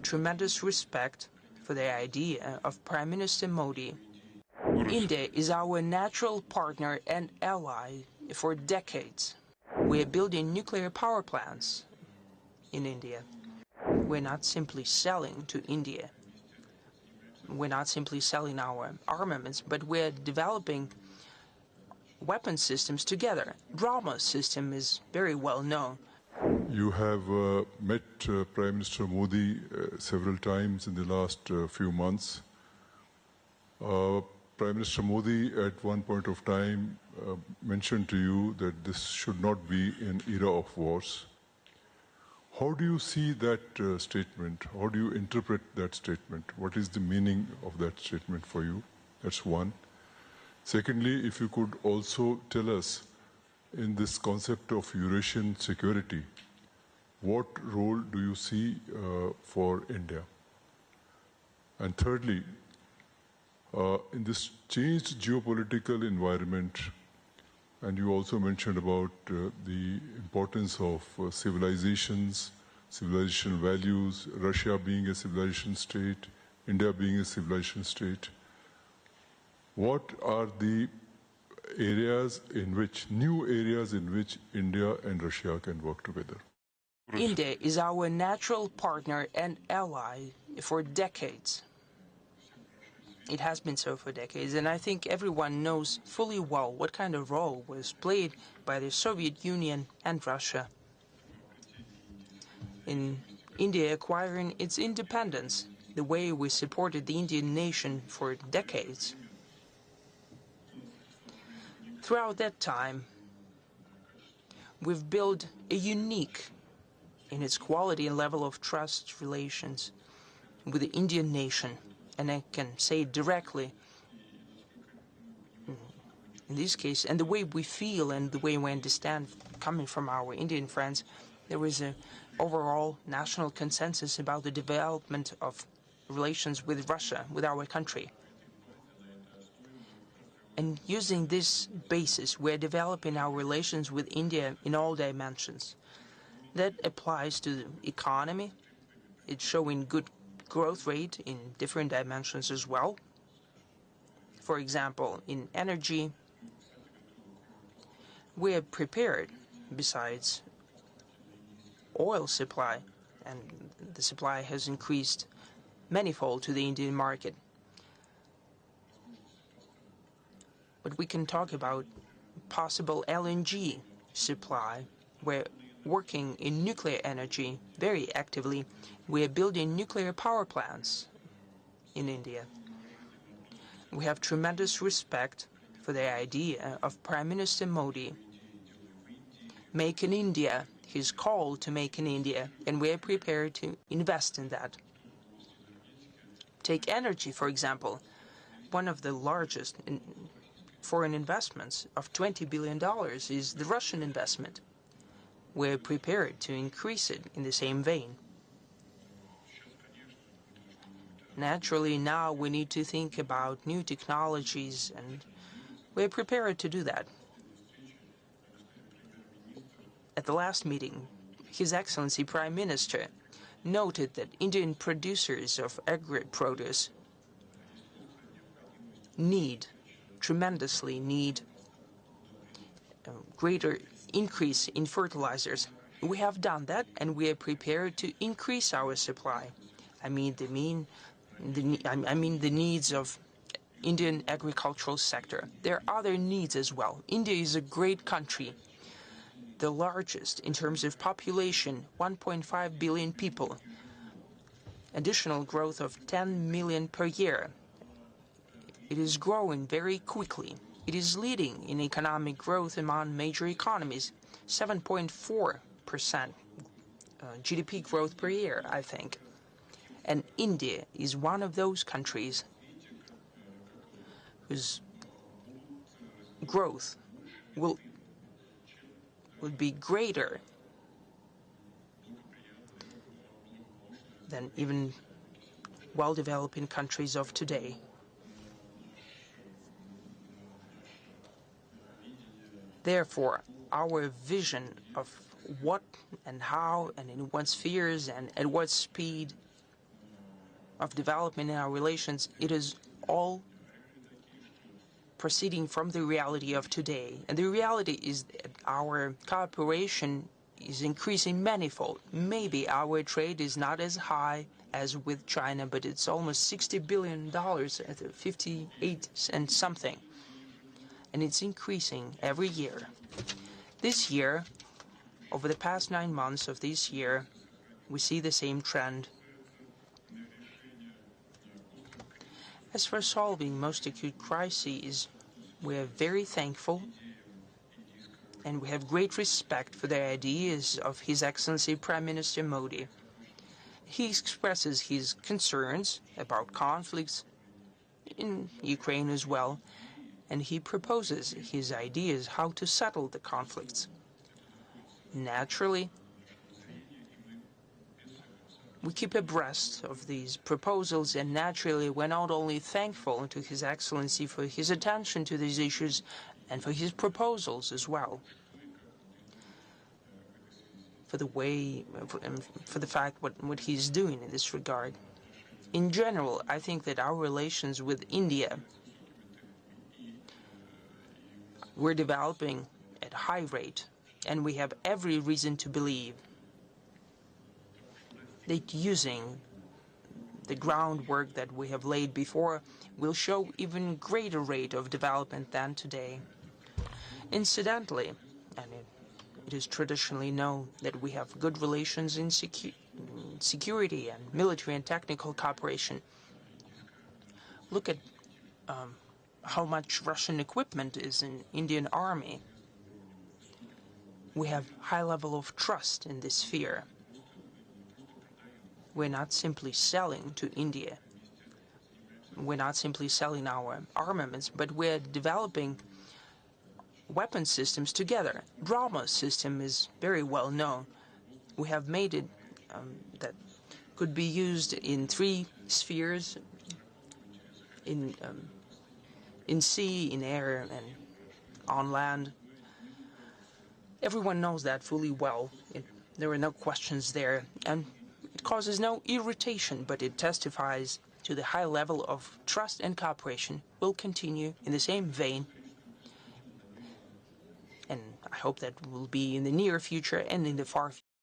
tremendous respect for the idea of Prime Minister Modi. India is our natural partner and ally for decades. We are building nuclear power plants in India. We're not simply selling to India. We're not simply selling our armaments, but we're developing weapon systems together. Brahmos system is very well known. You have met Prime Minister Modi several times in the last few months. Prime Minister Modi at one point of time mentioned to you that this should not be an era of wars. How do you see that statement? How do you interpret that statement? What is the meaning of that statement for you? That's one. Secondly, if you could also tell us, in this concept of Eurasian security, what role do you see for India? And thirdly, in this changed geopolitical environment, and you also mentioned about the importance of civilizations, civilization values, Russia being a civilization state, India being a civilization state. What are the areas in which, new areas in which India and Russia can work together? India is our natural partner and ally for decades. It has been so for decades, and I think everyone knows fully well what kind of role was played by the Soviet Union and Russia in India acquiring its independence, the way we supported the Indian nation for decades. Throughout that time, we've built a unique, in its quality and level of trust relations with the Indian nation. And I can say it directly in this case, and the way we feel and the way we understand coming from our Indian friends, there is an overall national consensus about the development of relations with Russia, with our country. And using this basis, we're developing our relations with India in all dimensions. That applies to the economy. It's showing good growth rate in different dimensions as well. For example, in energy, we are prepared, besides oil supply, and the supply has increased manifold to the Indian market. But we can talk about possible LNG supply. We're working in nuclear energy very actively. We are building nuclear power plants in India. We have tremendous respect for the idea of Prime Minister Modi. Make in India, his call to make in India, and we are prepared to invest in that. Take energy, for example. One of the largest foreign investments of $20 billion is the Russian investment. We're prepared to increase it in the same vein. Naturally, now we need to think about new technologies, and we're prepared to do that. At the last meeting, His Excellency Prime Minister noted that Indian producers of agri-produce tremendously need greater increase in fertilizers. We have done that, and we are prepared to increase our supply. I mean the needs of Indian agricultural sector. There are other needs as well. India is a great country, the largest in terms of population, 1.5 billion people, additional growth of 10 million per year. It is growing very quickly. It is leading in economic growth among major economies, 7.4% GDP growth per year, I think. And India is one of those countries whose growth will be greater than even well-developing countries of today. Therefore, our vision of what and how and in what spheres and at what speed of development in our relations, it is all proceeding from the reality of today. And the reality is that our cooperation is increasing manifold. Maybe our trade is not as high as with China, but it's almost $60 billion at 58 and something. And it's increasing every year. This year, over the past 9 months of this year, we see the same trend. As for solving most acute crises, we are very thankful and we have great respect for the ideas of His Excellency Prime Minister Modi. He expresses his concerns about conflicts in Ukraine as well, and he proposes his ideas how to settle the conflicts. Naturally, we keep abreast of these proposals, and naturally we're not only thankful to His Excellency for his attention to these issues and for his proposals as well, for the way, for the fact what he's doing in this regard. In general, I think that our relations with India, we're developing at a high rate, and we have every reason to believe that using the groundwork that we have laid before will show even greater rate of development than today. Incidentally, and it is traditionally known that we have good relations in security and military and technical cooperation. Look at how much Russian equipment is in Indian Army. We have high level of trust in this sphere. We're not simply selling to India. We're not simply selling our armaments, but we're developing weapon systems together. Brahmos system is very well known. We have made it that could be used in 3 spheres, in sea, in air, and on land. Everyone knows that fully well. There are no questions there, and it causes no irritation, but it testifies to the high level of trust and cooperation. Will continue in the same vein, and I hope that will be in the near future and in the far future.